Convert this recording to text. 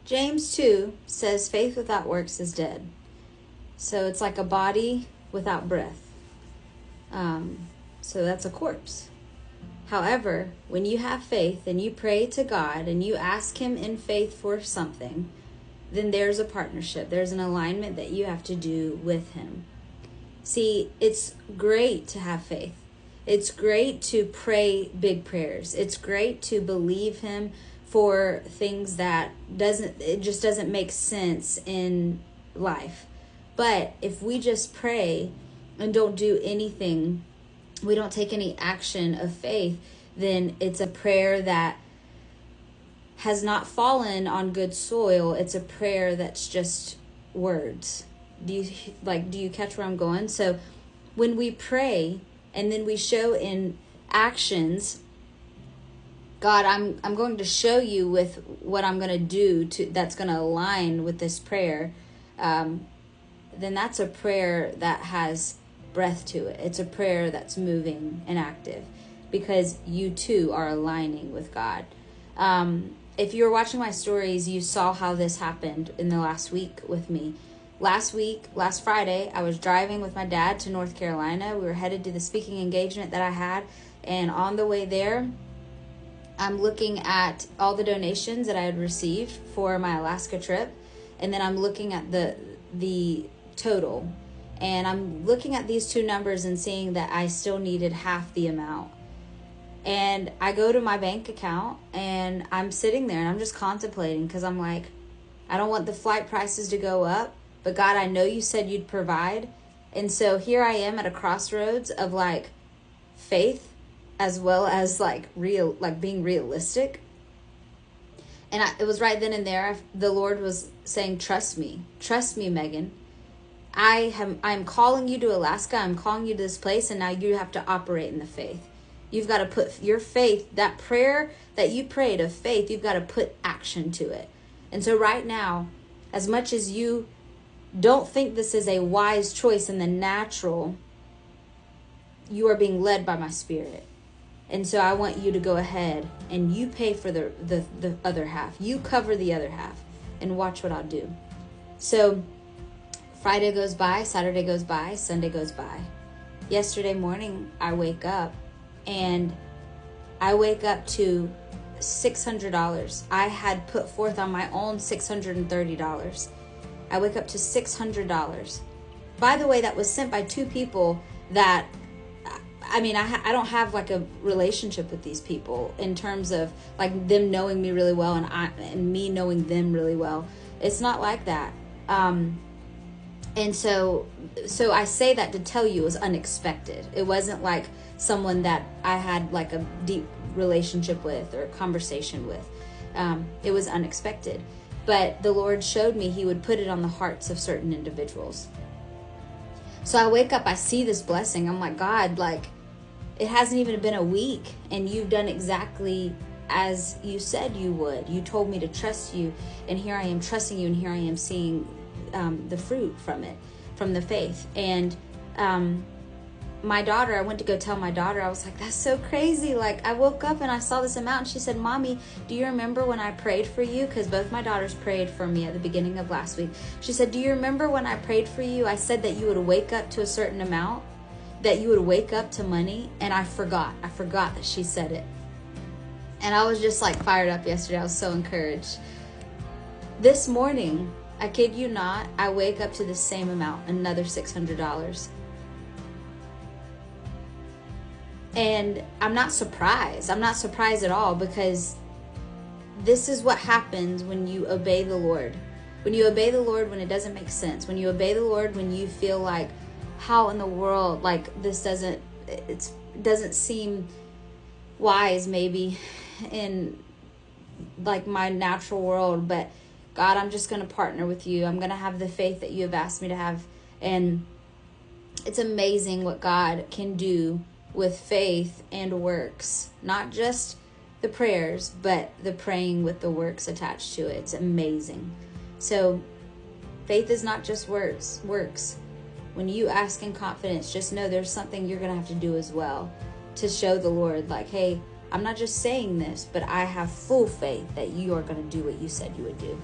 James 2 says faith without works is dead. So it's like a body without breath. So that's a corpse. However, when you have faith and you pray to God and you ask him in faith for something, then there's a partnership. There's an alignment that you have to do with him. See, it's great to have faith. It's great to pray big prayers. It's great to believe him for things that just doesn't make sense in life. But if we just pray and don't do anything, we don't take any action of faith, then it's a prayer that has not fallen on good soil. It's a prayer that's just words. Do you catch where I'm going? So when we pray and then we show in actions, God, I'm going to show you with what I'm going to do that's going to align with this prayer, then that's a prayer that has breath to it. It's a prayer that's moving and active because you too are aligning with God. If you were watching my stories, you saw how this happened in the last week with me. Last Friday, I was driving with my dad to North Carolina. We were headed to the speaking engagement that I had. And on the way there, I'm looking at all the donations that I had received for my Alaska trip. And then I'm looking at the total. And I'm looking at these two numbers and seeing that I still needed half the amount. And I go to my bank account and I'm sitting there and I'm just contemplating because I'm like, I don't want the flight prices to go up, but God, I know you said you'd provide. And so here I am at a crossroads of like faith as well as like being realistic. And it was right then and there, the Lord was saying, trust me, Megan. I'm calling you to Alaska. I'm calling you to this place. And now you have to operate in the faith. You've got to put your faith, that prayer that you prayed of faith, you've got to put action to it. And so right now, as much as you don't think this is a wise choice in the natural, you are being led by my spirit. And so I want you to go ahead and you pay for the other half. You cover the other half and watch what I'll do. So Friday goes by, Saturday goes by, Sunday goes by. Yesterday morning, I wake up and I wake up to $600. I had put forth on my own $630. I wake up to $600. By the way, that was sent by two people that, I don't have like a relationship with these people in terms of like them knowing me really well and me knowing them really well. It's not like that. And so I say that to tell you it was unexpected. It wasn't like someone that I had like a deep relationship with or conversation with. It was unexpected. But the Lord showed me he would put it on the hearts of certain individuals. So I wake up, I see this blessing. I'm like, God, like it hasn't even been a week and you've done exactly as you said you would. You told me to trust you, and here I am trusting you, and here I am seeing the fruit from it, from the faith. And my daughter, I went to go tell my daughter, I was like, that's so crazy. Like I woke up and I saw this amount, and she said, Mommy, do you remember when I prayed for you? Because both my daughters prayed for me at the beginning of last week. She said, do you remember when I prayed for you? I said that you would wake up to a certain amount, that you would wake up to money. And I forgot that she said it. And I was just like fired up yesterday. I was so encouraged. This morning, I kid you not, I wake up to the same amount, another $600. And I'm not surprised. I'm not surprised at all, because this is what happens when you obey the Lord. When you obey the Lord when it doesn't make sense. When you obey the Lord when you feel like, how in the world, like this doesn't seem wise maybe in like my natural world, but God, I'm just going to partner with you. I'm going to have the faith that you have asked me to have. And it's amazing what God can do with faith and works, not just the prayers, but the praying with the works attached to it. It's amazing. So faith is not just works. When you ask in confidence, just know there's something you're going to have to do as well to show the Lord like, hey, I'm not just saying this, but I have full faith that you are going to do what you said you would do.